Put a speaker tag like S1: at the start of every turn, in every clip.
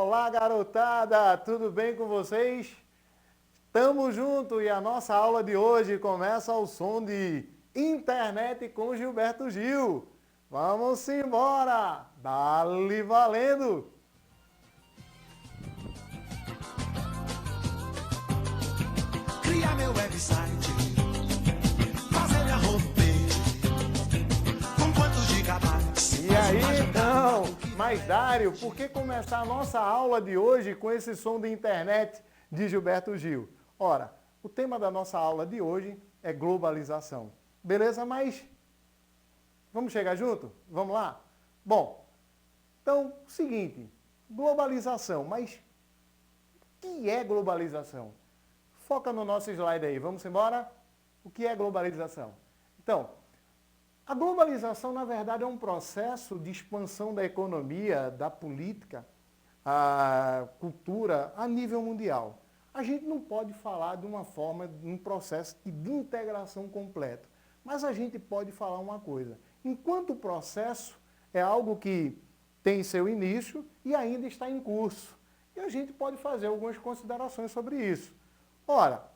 S1: Olá, garotada! Tudo bem com vocês? Tamo junto e a nossa aula de hoje começa ao som de Internet com Gilberto Gil. Vamos embora! Dá-lhe valendo!
S2: Criar meu website, fazer minha homepage, com quantos gigabytes?
S1: E aí, então, mas Dário, por que começar a nossa aula de hoje com esse som de internet de Gilberto Gil? Ora, o tema da nossa aula de hoje é globalização. Beleza? Mas vamos chegar junto? Vamos lá? Bom, então, seguinte, globalização, mas o que é globalização? Foca no nosso slide aí, vamos embora? O que é globalização? Então, a globalização, na verdade, é um processo de expansão da economia, da política, a cultura a nível mundial. A gente não pode falar de uma forma, de um processo de integração completa, mas a gente pode falar uma coisa. Enquanto o processo é algo que tem seu início e ainda está em curso, e a gente pode fazer algumas considerações sobre isso. Ora,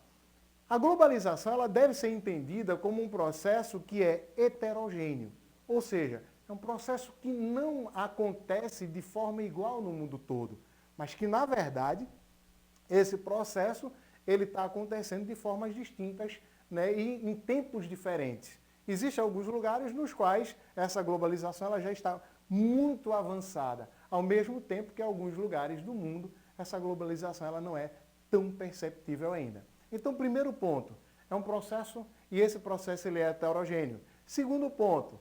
S1: a globalização ela deve ser entendida como um processo que é heterogêneo, ou seja, é um processo que não acontece de forma igual no mundo todo, mas que, na verdade, esse processo ele está acontecendo de formas distintas, né, e em tempos diferentes. Existem alguns lugares nos quais essa globalização ela já está muito avançada, ao mesmo tempo que em alguns lugares do mundo essa globalização ela não é tão perceptível ainda. Então, primeiro ponto, é um processo e esse processo ele é heterogêneo. Segundo ponto,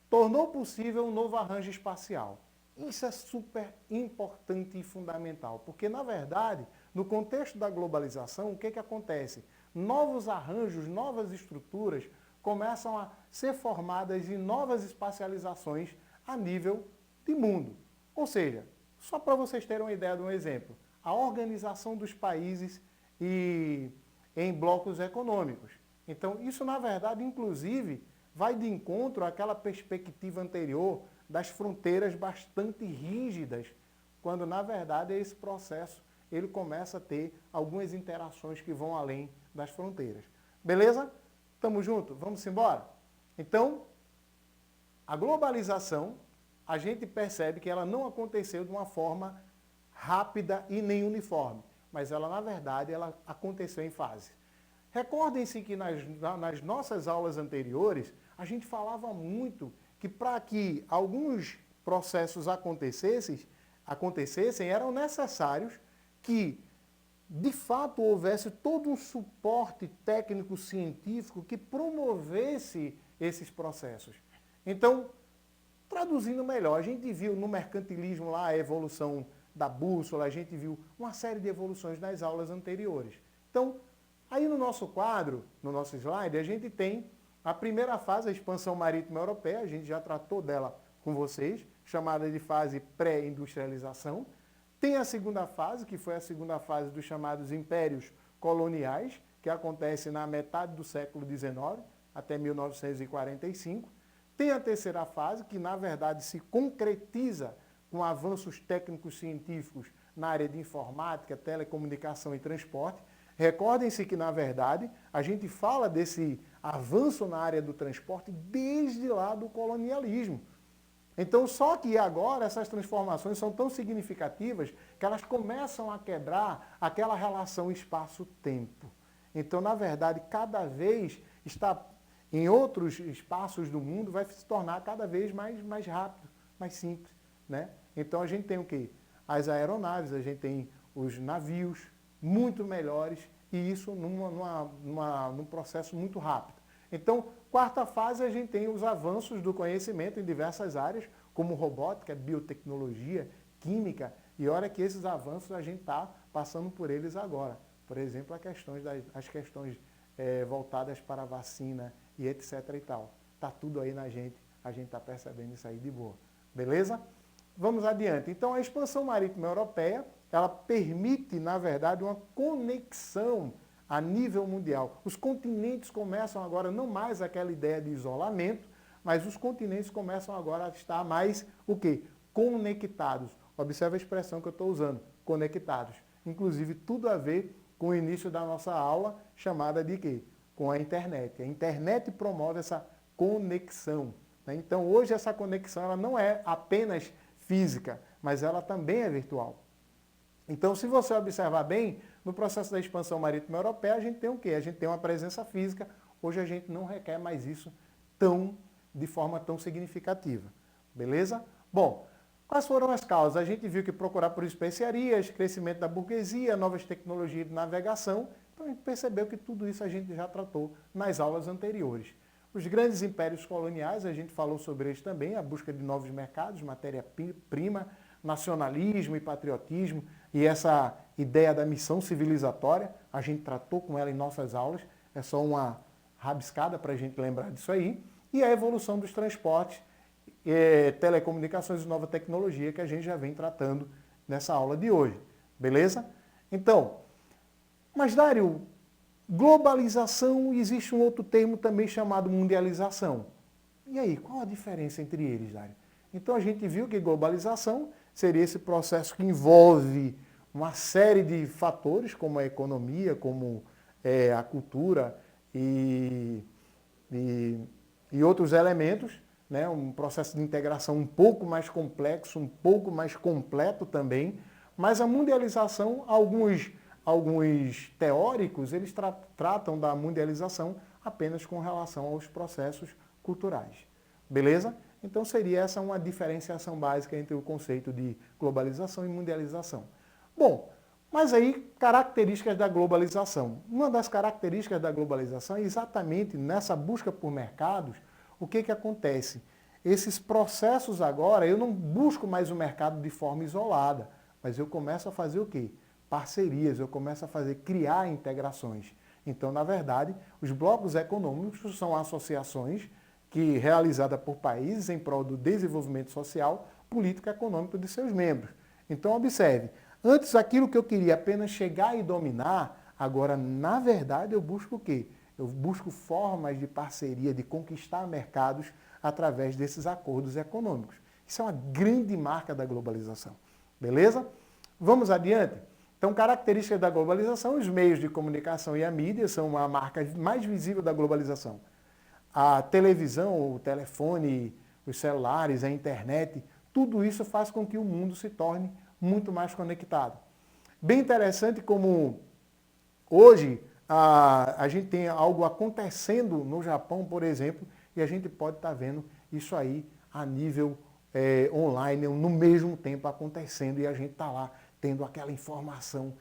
S1: tornou possível um novo arranjo espacial. Isso é super importante e fundamental, porque, na verdade, no contexto da globalização, o que acontece? Novos arranjos, novas estruturas começam a ser formadas em novas espacializações a nível de mundo. Ou seja, só para vocês terem uma ideia de um exemplo, a organização dos países e em blocos econômicos. Então, isso, na verdade, inclusive, vai de encontro àquela perspectiva anterior das fronteiras bastante rígidas, quando, na verdade, esse processo ele começa a ter algumas interações que vão além das fronteiras. Beleza? Tamo junto? Vamos embora? Então, a globalização, a gente percebe que ela não aconteceu de uma forma rápida e nem uniforme, mas ela, na verdade, ela aconteceu em fases. Recordem-se que nas nossas aulas anteriores, a gente falava muito que para que alguns processos acontecessem, eram necessários que, de fato, houvesse todo um suporte técnico-científico que promovesse esses processos. Então, traduzindo melhor, a gente viu no mercantilismo lá a evolução da bússola, a gente viu uma série de evoluções nas aulas anteriores. Então, aí no nosso quadro, no nosso slide, a gente tem a primeira fase, a expansão marítima europeia, a gente já tratou dela com vocês, chamada de fase pré-industrialização. Tem a segunda fase, que foi a segunda fase dos chamados impérios coloniais, que acontece na metade do século XIX, até 1945. Tem a terceira fase, que na verdade se concretiza com avanços técnicos científicos na área de informática, telecomunicação e transporte. Recordem-se que, na verdade, a gente fala desse avanço na área do transporte desde lá do colonialismo. Então, só que agora essas transformações são tão significativas que elas começam a quebrar aquela relação espaço-tempo. Então, na verdade, cada vez está em outros espaços do mundo vai se tornar cada vez mais rápido, mais simples, né? Então, a gente tem o quê? As aeronaves, a gente tem os navios muito melhores e isso num processo muito rápido. Então, quarta fase, a gente tem os avanços do conhecimento em diversas áreas, como robótica, biotecnologia, química, e olha que esses avanços a gente está passando por eles agora. Por exemplo, as questões voltadas para a vacina e etc. e tal. Está tudo aí na gente, a gente está percebendo isso aí de boa. Beleza? Vamos adiante. Então, a expansão marítima europeia, ela permite, na verdade, uma conexão a nível mundial. Os continentes começam agora, não mais aquela ideia de isolamento, mas os continentes começam agora a estar mais, o quê? Conectados. Observe a expressão que eu estou usando, conectados. Inclusive, tudo a ver com o início da nossa aula, chamada de quê? Com a internet. A internet promove essa conexão, né? Então, hoje, essa conexão ela não é apenas física, mas ela também é virtual. Então, se você observar bem, no processo da expansão marítima europeia, a gente tem o quê? A gente tem uma presença física. Hoje, a gente não requer mais isso de forma tão significativa. Beleza? Bom, quais foram as causas? A gente viu que procurar por especiarias, crescimento da burguesia, novas tecnologias de navegação. Então, a gente percebeu que tudo isso a gente já tratou nas aulas anteriores. Os grandes impérios coloniais, a gente falou sobre eles também, a busca de novos mercados, matéria-prima, nacionalismo e patriotismo, e essa ideia da missão civilizatória, a gente tratou com ela em nossas aulas, é só uma rabiscada para a gente lembrar disso aí, e a evolução dos transportes, telecomunicações e nova tecnologia, que a gente já vem tratando nessa aula de hoje, beleza? Então, mas Dário, globalização, existe um outro termo também chamado mundialização. E aí, qual a diferença entre eles, Dário? Então a gente viu que globalização seria esse processo que envolve uma série de fatores, como a economia, como a cultura e outros elementos, né? Um processo de integração um pouco mais complexo, um pouco mais completo também, mas a mundialização, alguns teóricos, eles tratam da mundialização apenas com relação aos processos culturais. Beleza? Então seria essa uma diferenciação básica entre o conceito de globalização e mundialização. Bom, mas aí, características da globalização. Uma das características da globalização é exatamente nessa busca por mercados, o que acontece? Esses processos agora, eu não busco mais o mercado de forma isolada, mas eu começo a fazer o quê? Parcerias, eu começo a criar integrações. Então, na verdade, os blocos econômicos são associações realizadas por países em prol do desenvolvimento social, político e econômico de seus membros. Então, observe, antes aquilo que eu queria apenas chegar e dominar, agora, na verdade, eu busco o quê? Eu busco formas de parceria, de conquistar mercados através desses acordos econômicos. Isso é uma grande marca da globalização. Beleza? Vamos adiante? Então, características da globalização, os meios de comunicação e a mídia são uma marca mais visível da globalização. A televisão, o telefone, os celulares, a internet, tudo isso faz com que o mundo se torne muito mais conectado. Bem interessante como hoje a gente tem algo acontecendo no Japão, por exemplo, e a gente pode estar vendo isso aí a nível online, no mesmo tempo acontecendo, e a gente está lá tendo aquela informação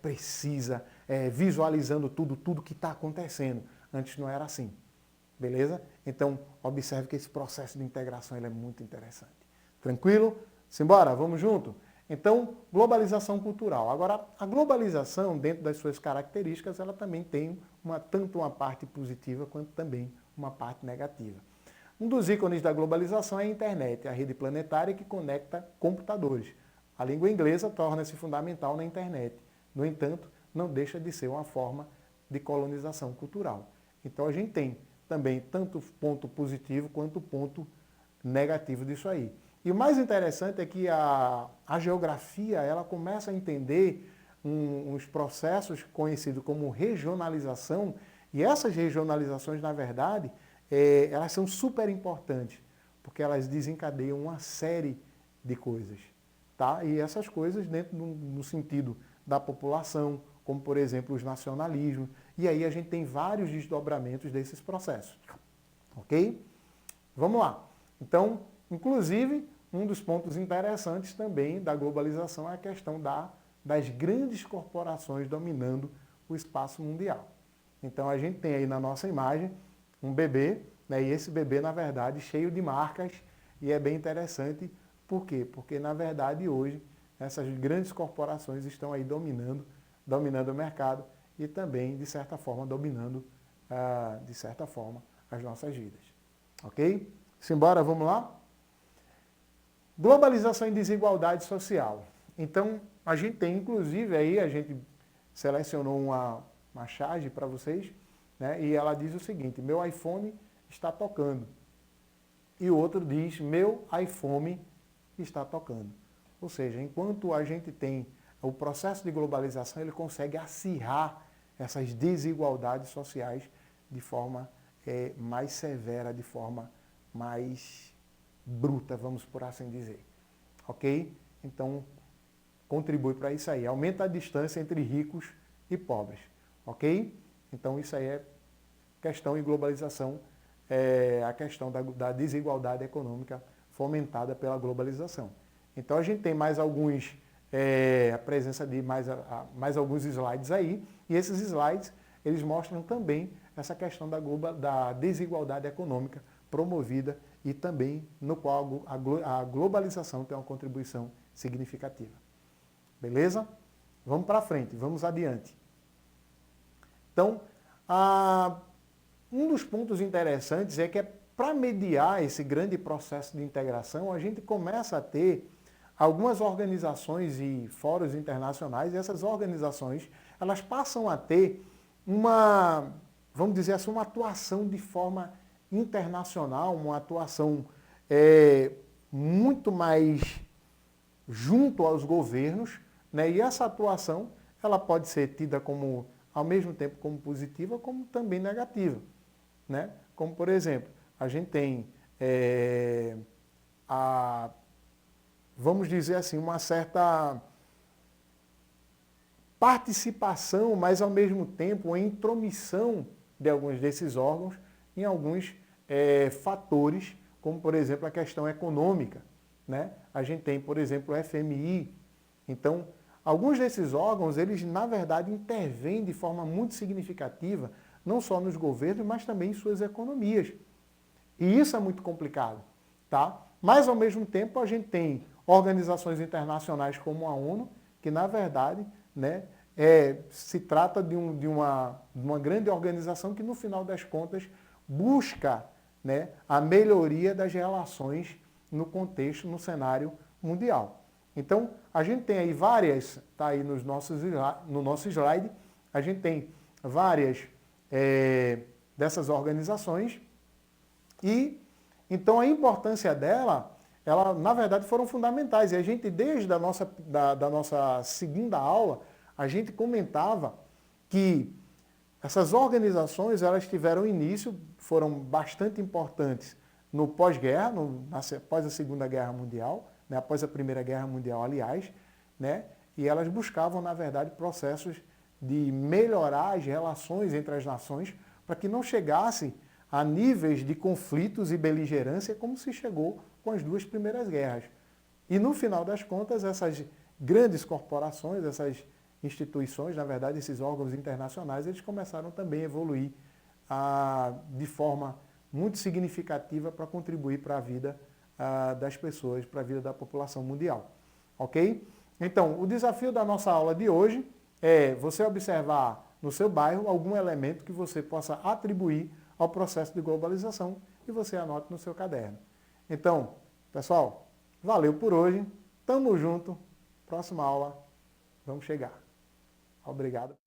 S1: precisa, visualizando tudo que está acontecendo. Antes não era assim. Beleza? Então, observe que esse processo de integração ele é muito interessante. Tranquilo? Simbora, vamos junto? Então, globalização cultural. Agora, a globalização, dentro das suas características, ela também tem tanto uma parte positiva quanto também uma parte negativa. Um dos ícones da globalização é a internet, a rede planetária que conecta computadores. A língua inglesa torna-se fundamental na internet. No entanto, não deixa de ser uma forma de colonização cultural. Então, a gente tem também tanto ponto positivo quanto ponto negativo disso aí. E o mais interessante é que a geografia ela começa a entender uns processos conhecidos como regionalização, e essas regionalizações, na verdade, elas são super importantes, porque elas desencadeiam uma série de coisas. Tá? E essas coisas dentro no sentido da população, como, por exemplo, os nacionalismos. E aí a gente tem vários desdobramentos desses processos. Ok? Vamos lá. Então, inclusive, um dos pontos interessantes também da globalização é a questão das grandes corporações dominando o espaço mundial. Então, a gente tem aí na nossa imagem um bebê, né? E esse bebê, na verdade, cheio de marcas, e é bem interessante. Por quê? Porque, na verdade, hoje, essas grandes corporações estão aí dominando o mercado e também, de certa forma, dominando, as nossas vidas. Ok? Simbora, vamos lá? Globalização e desigualdade social. Então, a gente tem, inclusive, aí a gente selecionou uma charge para vocês, né? E ela diz o seguinte: meu iPhone está tocando. E o outro diz: meu iPhone está tocando. Ou seja, enquanto a gente tem o processo de globalização, ele consegue acirrar essas desigualdades sociais de forma mais severa, de forma mais bruta, vamos por assim dizer. Ok? Então, contribui para isso aí. Aumenta a distância entre ricos e pobres. Ok? Então, isso aí é questão em globalização, a questão da desigualdade econômica fomentada pela globalização. Então, a gente tem mais alguns, a presença de mais alguns slides aí, e esses slides, eles mostram também essa questão da desigualdade econômica promovida e também no qual a globalização tem uma contribuição significativa. Beleza? Vamos para frente, vamos adiante. Então, um dos pontos interessantes é que para mediar esse grande processo de integração, a gente começa a ter algumas organizações e fóruns internacionais, e essas organizações, elas passam a ter vamos dizer assim, uma atuação de forma internacional, uma atuação muito mais junto aos governos, né? E essa atuação, ela pode ser tida como, ao mesmo tempo, como positiva, como também negativa, né? Como, por exemplo, a gente tem vamos dizer assim, uma certa participação, mas ao mesmo tempo uma intromissão de alguns desses órgãos em alguns fatores, como por exemplo a questão econômica, né? A gente tem, por exemplo, o FMI. Então, alguns desses órgãos, eles na verdade intervêm de forma muito significativa, não só nos governos, mas também em suas economias. E isso é muito complicado, tá? Mas ao mesmo tempo a gente tem organizações internacionais como a ONU, que na verdade, né, se trata de uma grande organização que no final das contas busca, né, a melhoria das relações no contexto, no cenário mundial. Então, a gente tem aí várias, está aí no nosso slide, a gente tem várias dessas organizações e, então, a importância dela, ela, na verdade, foram fundamentais. E a gente, desde a da nossa segunda aula, a gente comentava que essas organizações, elas tiveram início, foram bastante importantes no pós-guerra, após a Segunda Guerra Mundial, né, após a Primeira Guerra Mundial, aliás, né, e elas buscavam, na verdade, processos de melhorar as relações entre as nações para que não chegasse a níveis de conflitos e beligerância como se chegou com as duas primeiras guerras. E no final das contas, essas grandes corporações, essas instituições, na verdade, esses órgãos internacionais, eles começaram também a evoluir de forma muito significativa para contribuir para a vida das pessoas, para a vida da população mundial. Ok? Então, o desafio da nossa aula de hoje é você observar no seu bairro algum elemento que você possa atribuir ao processo de globalização e você anote no seu caderno. Então, pessoal, valeu por hoje, tamo junto, próxima aula, vamos chegar. Obrigado.